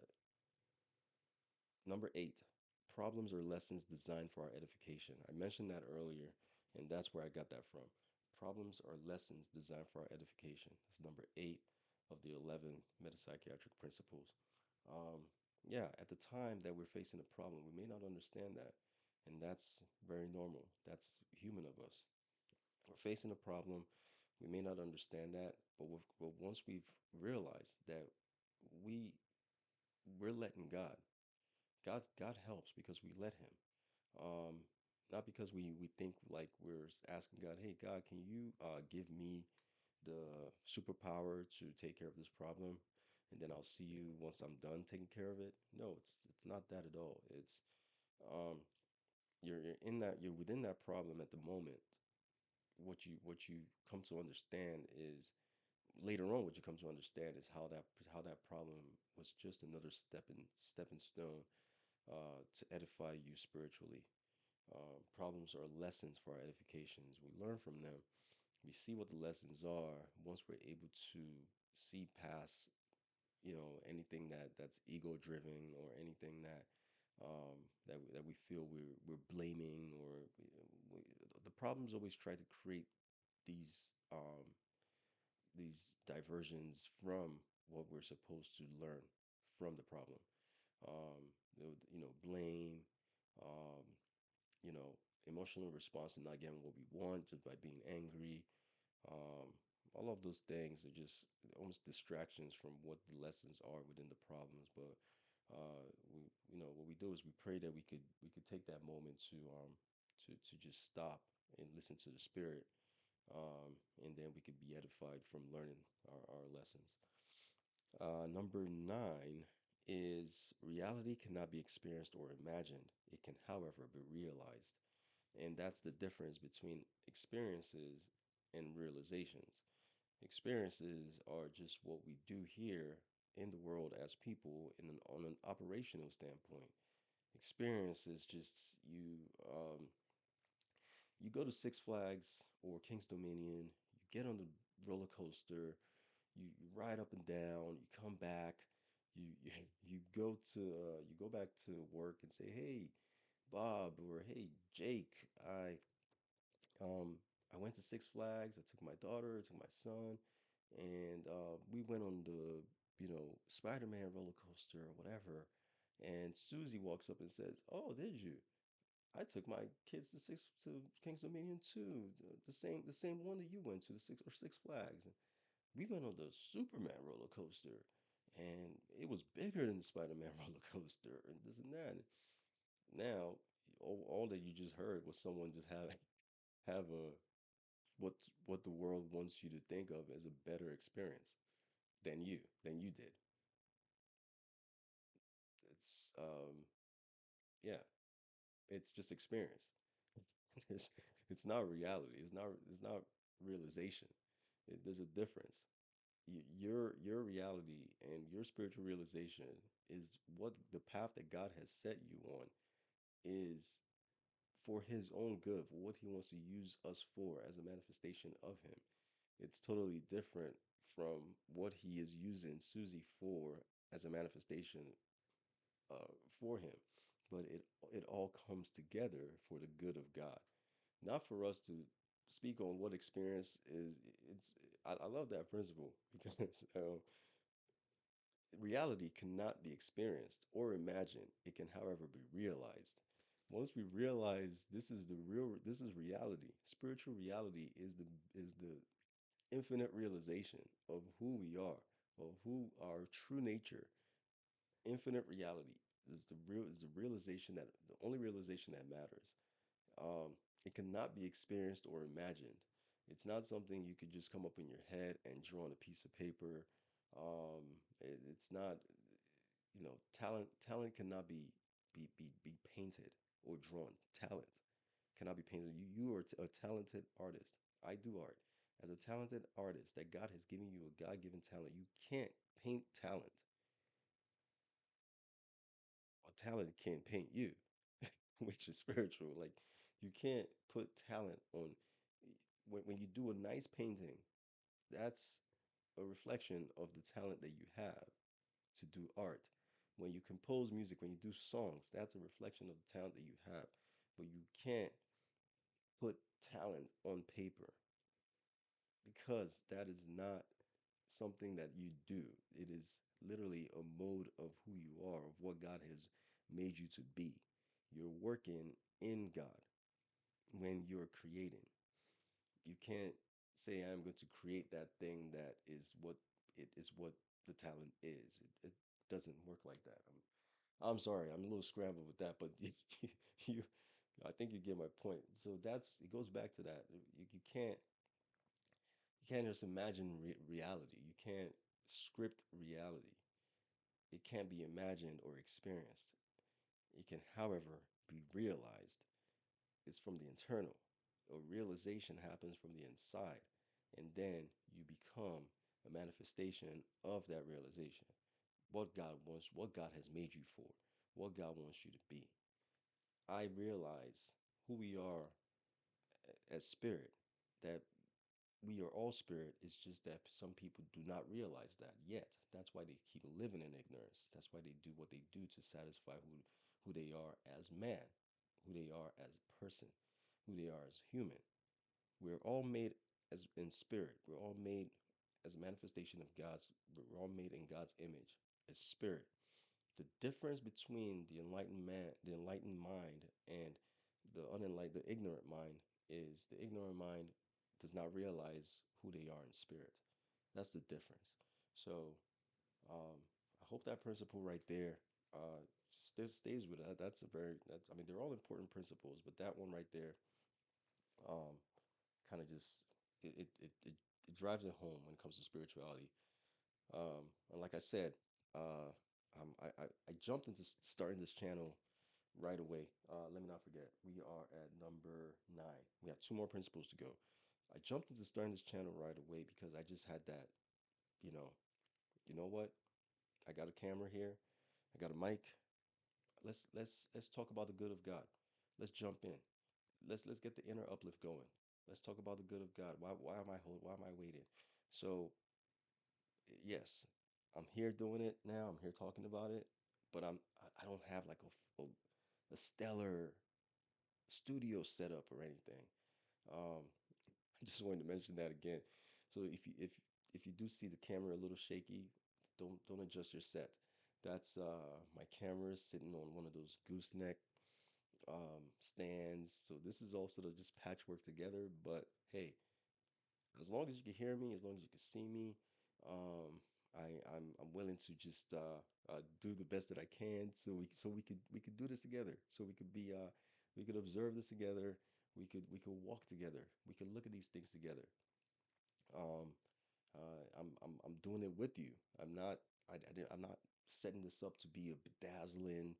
S1: Number eight, problems are lessons designed for our edification. I mentioned that earlier, and that's where I got that from. Problems are lessons designed for our edification. That's number eight of the 11 metapsychiatric principles. Um, yeah, at the time that we're facing a problem, we may not understand that, and that's very normal. That's human of us. We're facing a problem, we may not understand that, but once we've realized that we we're letting God helps because we let him. Um, Not because we think like we're asking God, hey God, can you give me the superpower to take care of this problem, and then I'll see you once I'm done taking care of it. No, it's not that at all. It's um, you're within that problem at the moment. What you come to understand is later on. What you come to understand is how that problem was just another stepping stone to edify you spiritually. Problems are lessons for our edifications. We learn from them. We see what the lessons are. Once we're able to see past, anything that's ego driven, or anything that we feel we're blaming, or we, the problems always try to create these these diversions from what we're supposed to learn from the problem. Blame, um, you know, emotional response to not getting what we want just by being angry. Um, all of those things are just almost distractions from what the lessons are within the problems. But what we do is we pray that we could take that moment to just stop and listen to the spirit, and then we could be edified from learning our lessons. Number nine is reality cannot be experienced or imagined. It can, however, be realized. And that's the difference between experiences and realizations. Experiences are just what we do here in the world as people on an operational standpoint. Experience is just you go to Six Flags or King's Dominion, you get on the roller coaster, you ride up and down, you come back, you you go back to work and say, "Hey, Bob," or "Hey, Jake, um I went to Six Flags. I took my daughter, I took my son, and we went on the Spider-Man roller coaster or whatever." And Susie walks up and says, "Oh, did you? I took my kids to King's Dominion too. The same one that you went to, the Six Flags. And we went on the Superman roller coaster, and it was bigger than the Spider-Man roller coaster, and this and that." Now, all that you just heard was someone just have a what what the world wants you to think of as a better experience than you did. It's yeah, it's just experience. it's it's not reality. It's not realization. There's a difference. Your reality and your spiritual realization is what the path that God has set you on is for his own good, for what he wants to use us for as a manifestation of him. It's totally different from what he is using Susie for as a manifestation for him. But it all comes together for the good of God, not for us to speak on what experience is. It's I love that principle because reality cannot be experienced or imagined. It can, however, be realized. Once we realize this is reality. Spiritual reality is the infinite realization of who we are, of who our true nature. Infinite reality is the realization that the only realization that matters. It cannot be experienced or imagined. It's not something you could just come up in your head and draw on a piece of paper. It's not, talent cannot be painted or drawn. Talent cannot be painted. You are a talented artist. I do art. As a talented artist that God has given you a God-given talent, you can't paint talent. A talent can't paint you, which is spiritual. Like you can't put talent on when you do a nice painting, that's a reflection of the talent that you have to do art. When you compose music, when you do songs, that's a reflection of the talent that you have. But you can't put talent on paper because that is not something that you do. It is literally a mode of who you are, of what God has made you to be. You're working in God when you're creating. You can't say I'm going to create that thing that is what the talent is. It doesn't work like that. I'm sorry, I'm a little scrambled with that, but you I think you get my point. So that's it goes back to that. You can't just imagine reality. You can't script reality. It can't be imagined or experienced. It can, however, be realized. It's from the internal. A realization happens from the inside, and then you become a manifestation of that realization. What God wants, what God has made you for, what God wants you to be. I realize who we are as spirit, that we are all spirit. It's just that some people do not realize that yet. That's why they keep living in ignorance. That's why they do what they do to satisfy who they are as man, who they are as person, who they are as human. We're all made as in spirit. We're all made as a manifestation of God's. We're all made in God's image as spirit. The difference between the enlightened man, the enlightened mind, and the ignorant mind is the ignorant mind does not realize who they are in spirit. That's the difference. So I hope that principle right there still stays with it. That's a very, that's, I mean, they're all important principles, but that one right there um, kind of just it drives it home when it comes to spirituality. And like I said, uh, I jumped into starting this channel right away. Let me not forget, we are at number 9. We have 2 more principles to go. I jumped into starting this channel right away because I just had that, you know, you know what? I got a camera here. I got a mic. Let's talk about the good of God. Let's jump in. Let's get the inner uplift going. Let's talk about the good of God. Why am I waiting? So yes, I'm here doing it now. I'm here talking about it, but I don't have like a stellar studio setup or anything. Um, I just wanted to mention that again. So if you do see the camera a little shaky, don't adjust your set. That's my camera is sitting on one of those gooseneck stands. So this is all sort of just patchwork together. But hey, as long as you can hear me, as long as you can see me, um, I'm willing to just do the best that I can, so we could do this together. So we could observe this together. We could walk together. We could look at these things together. Um, I'm doing it with you. I'm not setting this up to be a bedazzling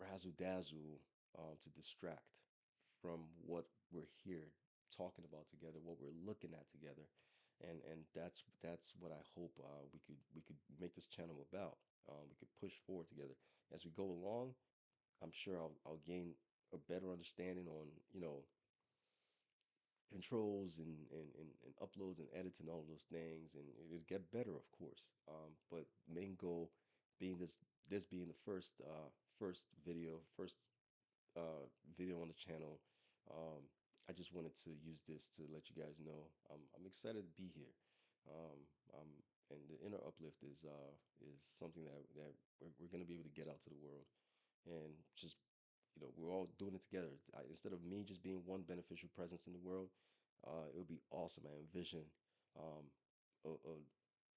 S1: razzle dazzle to distract from what we're here talking about together, what we're looking at together, and that's what I hope we could make this channel about. We could push forward together as we go along. I'm sure I'll gain a better understanding on controls and uploads and edits and all of those things, and it'll get better, of course. But main goal being this being the first video on the channel. Um, I just wanted to use this to let you guys know I'm excited to be here. Um, um, and the inner uplift is something that we're going to be able to get out to the world and just we're all doing it together. Instead of me just being one beneficial presence in the world, it would be awesome. I envision um, a,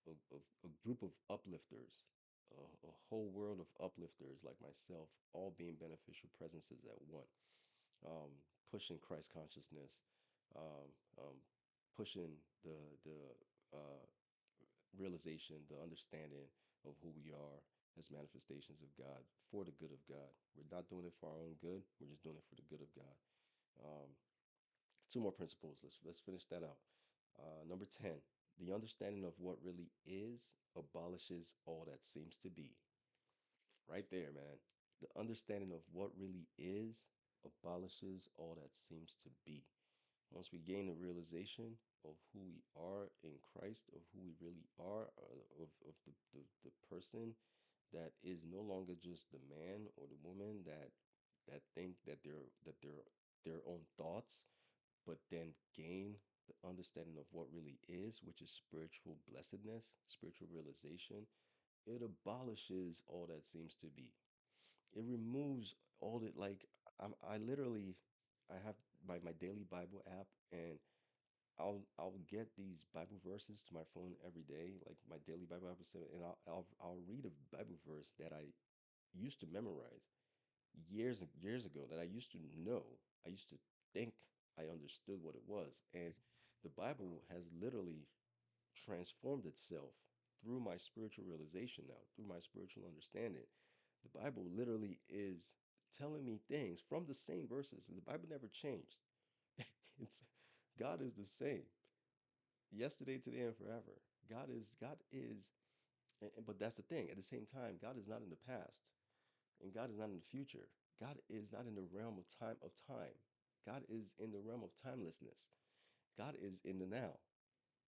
S1: a group of uplifters, a whole world of uplifters like myself, all being beneficial presences at one, um, pushing Christ consciousness, um, um, pushing the realization, the understanding of who we are as manifestations of God for the good of God. We're not doing it for our own good. We're just doing it for the good of God. Um, 2 more principles. Let's finish that out. Number 10, the understanding of what really is abolishes all that seems to be. Right there, man. The understanding of what really is abolishes all that seems to be. Once we gain the realization of who we are in Christ, of who we really are, of the person that is no longer just the man or the woman that think that they're their own thoughts, but then gain the understanding of what really is, which is spiritual blessedness, spiritual realization. It abolishes all that seems to be. It removes all the like I literally I have my daily Bible app, and I'll get these Bible verses to my phone every day, like my daily Bible episode, and I'll read a Bible verse that I used to memorize years and years ago, that I used to know. I used to think I understood what it was. And the Bible has literally transformed itself through my spiritual realization now, through my spiritual understanding. The Bible literally is telling me things from the same verses. The Bible never changed. It's God is the same yesterday, today, and forever. God is, but that's the thing. At the same time, God is not in the past, and God is not in the future. God is not in the realm of time. God is in the realm of timelessness. God is in the now.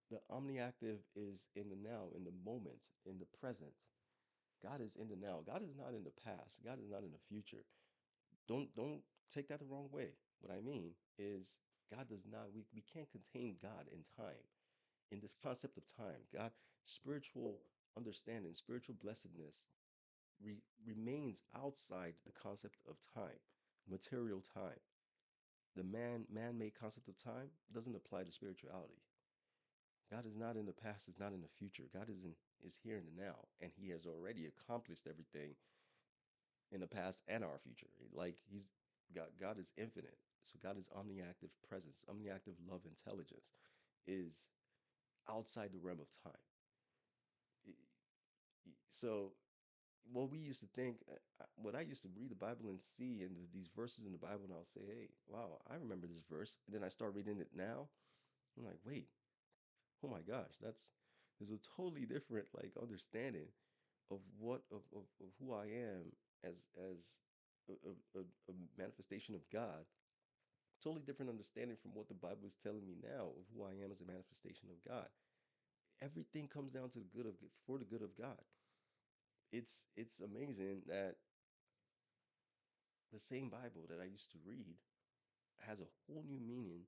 S1: The omniactive is in the now, in the moment, in the present. God is in the now. God is not in the past. God is not in the future. Don't take that the wrong way. What I mean is God does not we can't contain God in time. In this concept of time, God spiritual understanding, spiritual blessedness remains outside the concept of time, material time. The man-made concept of time doesn't apply to spirituality. God is not in the past, is not in the future. God is here in the now, and He has already accomplished everything in the past and our future. Like He's God is infinite. So God is omniactive presence, omniactive love intelligence is outside the realm of time. So what we used to think, what I used to read the Bible and see, and these verses in the Bible, and I'll say, hey, wow, I remember this verse. And then I start reading it now. I'm like, wait, oh my gosh, there's a totally different like understanding of of who I am as a manifestation of God. Totally different understanding from what the Bible is telling me now of who I am as a manifestation of God. Everything comes down to the good of for the good of God. It's amazing that the same Bible that I used to read has a whole new meaning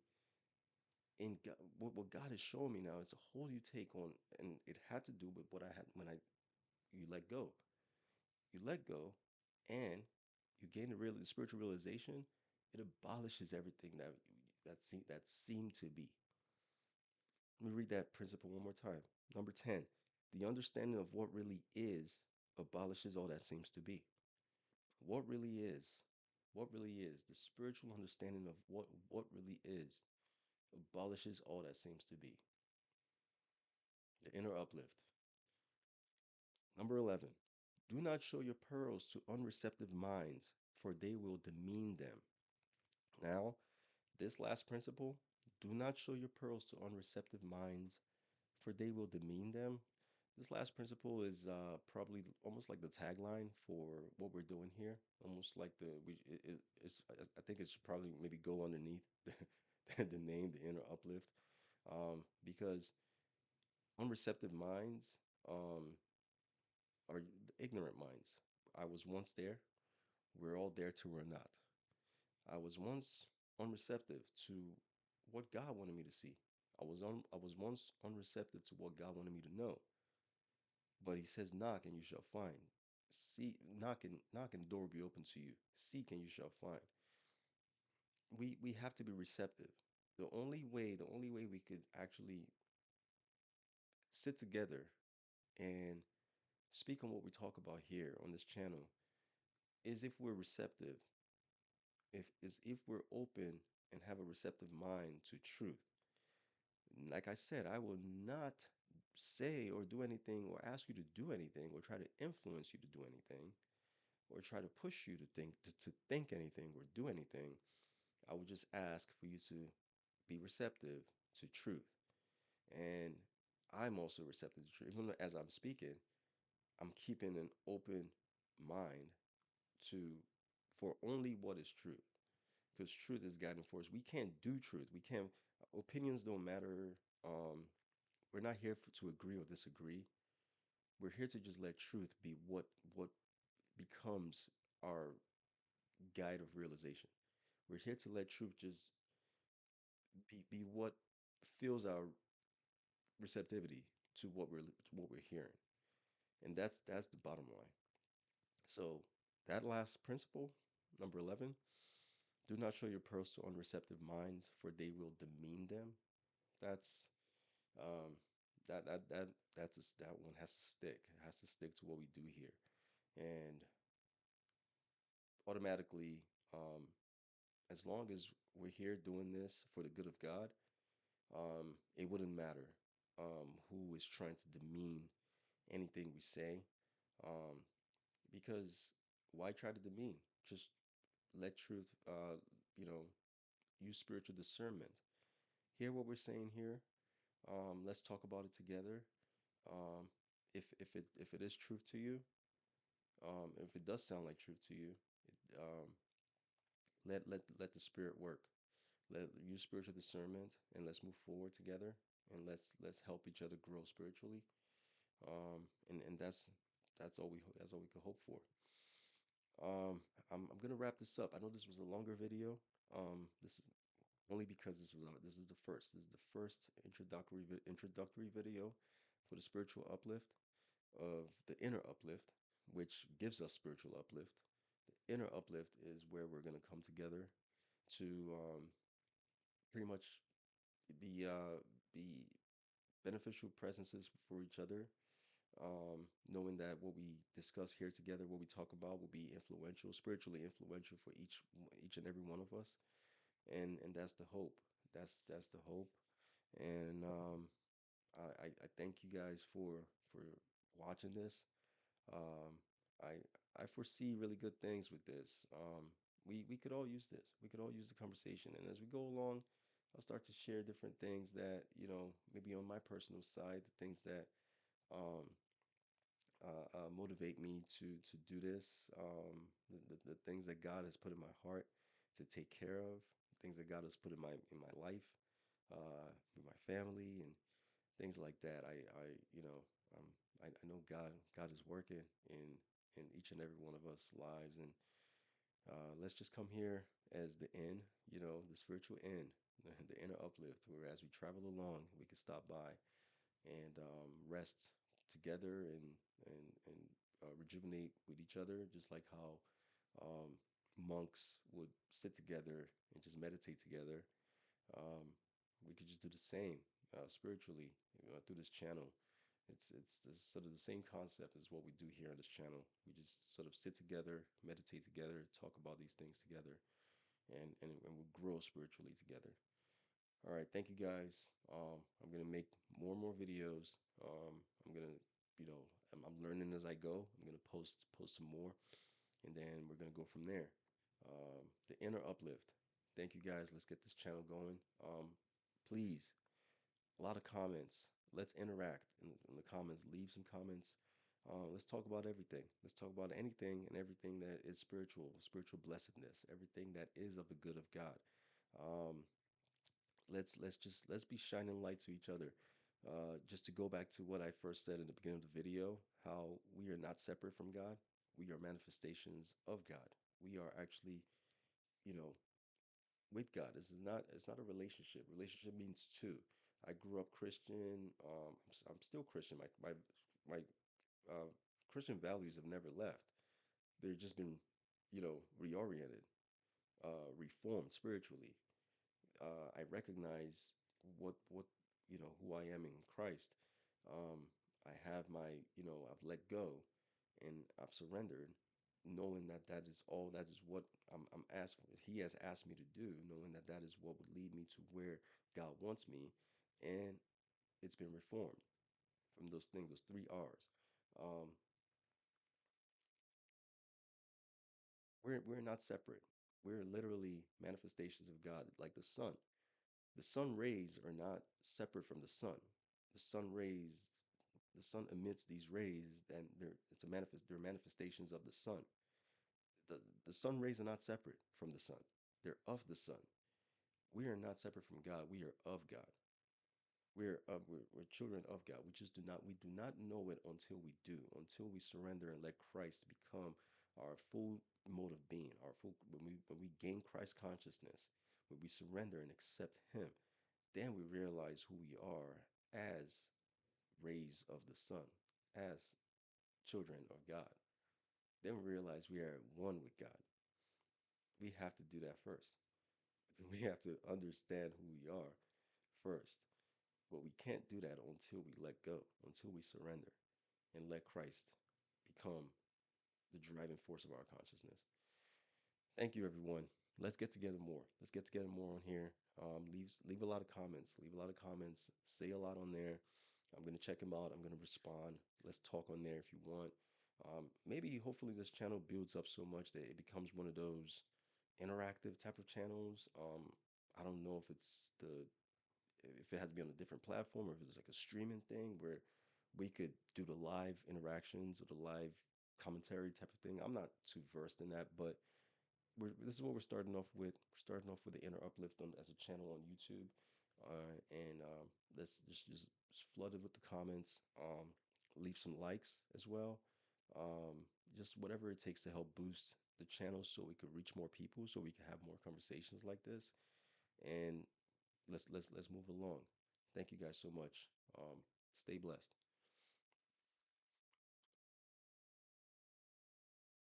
S1: in God. What God is showing me now is a whole new take on, and it had to do with what I had when I you let go. You let go, and you gain the spiritual realization. It abolishes everything that seemed to be. Let me read that principle one more time. Number 10, the understanding of what really is abolishes all that seems to be. What really is, what really is, the spiritual understanding of what really is abolishes all that seems to be. The inner uplift. Number 11, do not show your pearls to unreceptive minds, for they will demean them. Now, this last principle, do not show your pearls to unreceptive minds, for they will demean them. This last principle is probably almost like the tagline for what we're doing here. Almost like I think it should probably maybe go underneath the name, the inner uplift, because unreceptive minds um, are ignorant minds. I was once there. We're all there till we're not. I was once unreceptive to what God wanted me to see. I was once unreceptive to what God wanted me to know. But he says, knock and you shall find. See, knock and the door will be open to you. Seek and you shall find. We have to be receptive. The only way we could actually sit together and speak on what we talk about here on this channel is if we're receptive, if we're open and have a receptive mind to truth. Like I said, I will not say or do anything or ask you to do anything or try to influence you to do anything or try to push you to think anything or do anything. I would just ask for you to be receptive to truth. And I'm also receptive to truth. Even as I'm speaking, I'm keeping an open mind to for only what is truth. Because truth is guiding force. We can't do truth. We can't opinions don't matter. Um, we're not here to agree or disagree. We're here to just let truth be what becomes our guide of realization. We're here to let truth just be what fills our receptivity to what we're hearing. And that's the bottom line. So that last principle, number 11, do not show your pearls to unreceptive minds, for they will demean them. That's um that that that that one has to stick. It has to stick to what we do here. And automatically, um, as long as we're here doing this for the good of God, it wouldn't matter who is trying to demean anything we say, um, because why try to demean? Just let truth, you know, use spiritual discernment. Hear what we're saying here. Let's talk about it together. Um, if it is truth to you, if it does sound like truth to you, Let the spirit work. Let use spiritual discernment, and let's move forward together, and let's help each other grow spiritually. And that's all that's all we could hope for. Um, I'm gonna wrap this up. I know this was a longer video. This is only because this is the first. This is the first introductory video for the spiritual uplift of the inner uplift, which gives us spiritual uplift. The inner uplift is where we're gonna come together to pretty much be beneficial presences for each other. Knowing that what we discuss here together, what we talk about, will be influential, spiritually influential for each and every one of us, and that's the hope. That's the hope. And I thank you guys for watching this. Um, I I foresee really good things with this. We could all use this. We could all use the conversation. And as we go along, I'll start to share different things that, maybe on my personal side, the things that um, motivate me to do this. The things that God has put in my heart to take care of, things that God has put in my life, with my family and things like that. Um, I know God is working in each and every one of us lives, and let's just come here as the end, the spiritual end, the inner uplift, where as we travel along, we can stop by and rest together and rejuvenate with each other, just like how monks would sit together and just meditate together. Um, we could just do the same spiritually, through this channel. Sort of the same concept as what we do here on this channel. We just sort of sit together, meditate together, talk about these things together, and we'll grow spiritually together. All right, thank you guys. I'm gonna make more and more videos. I'm gonna, you know, I'm learning as I go. I'm gonna post some more, and then we're gonna go from there. The inner uplift. Thank you guys. Let's get this channel going. Please, a lot of comments. Let's interact in the comments. Leave some comments. Let's talk about everything. Let's talk about anything and everything that is spiritual blessedness, everything that is of the good of God. Um, let's be shining light to each other. Just to go back to what I first said in the beginning of the video, how we are not separate from God. We are manifestations of God. We are actually, you know, with God. It's not a relationship. Relationship means two. I grew up Christian. I'm still Christian. My uh, Christian values have never left. They've just been, reoriented, reformed spiritually. I recognize what who I am in Christ. Um, I have I've let go and I've surrendered, knowing that that is all that is what I'm asking. He has asked me to do, knowing that that is what would lead me to where God wants me, and it's been reformed from those things, those three R's. Um, we're not separate. We're literally manifestations of God, like the sun. The sun rays are not separate from the sun. The sun rays, the sun emits these rays, and they're manifestations of the sun. The the sun rays are not separate from the sun. They're of the sun. We are not separate from God. We are of God. We're children of God. We do not know it until we do, until we surrender and let Christ become our full mode of being, our full when we gain Christ consciousness, when we surrender and accept Him, then we realize who we are as rays of the sun, as children of God. Then we realize we are one with God. We have to do that first. We have to understand who we are first. But we can't do that until we let go, until we surrender and let Christ become the driving force of our consciousness. Thank you, everyone. Let's get together more. Let's get together more on here. Leave a lot of comments. Leave a lot of comments. Say a lot on there. I'm gonna check them out. I'm gonna respond. Let's talk on there if you want. Maybe hopefully this channel builds up so much that it becomes one of those interactive type of channels. I don't know if it has to be on a different platform or if it's like a streaming thing where we could do the live interactions or the live commentary type of thing. I'm not too versed in that, but this is what we're starting off with. We're starting off with the Inner Uplift as a channel on YouTube, and let's just flood it with the comments. Leave some likes as well. Just whatever it takes to help boost the channel so we could reach more people, so we can have more conversations like this, and let's move along. Thank you guys so much. Stay blessed.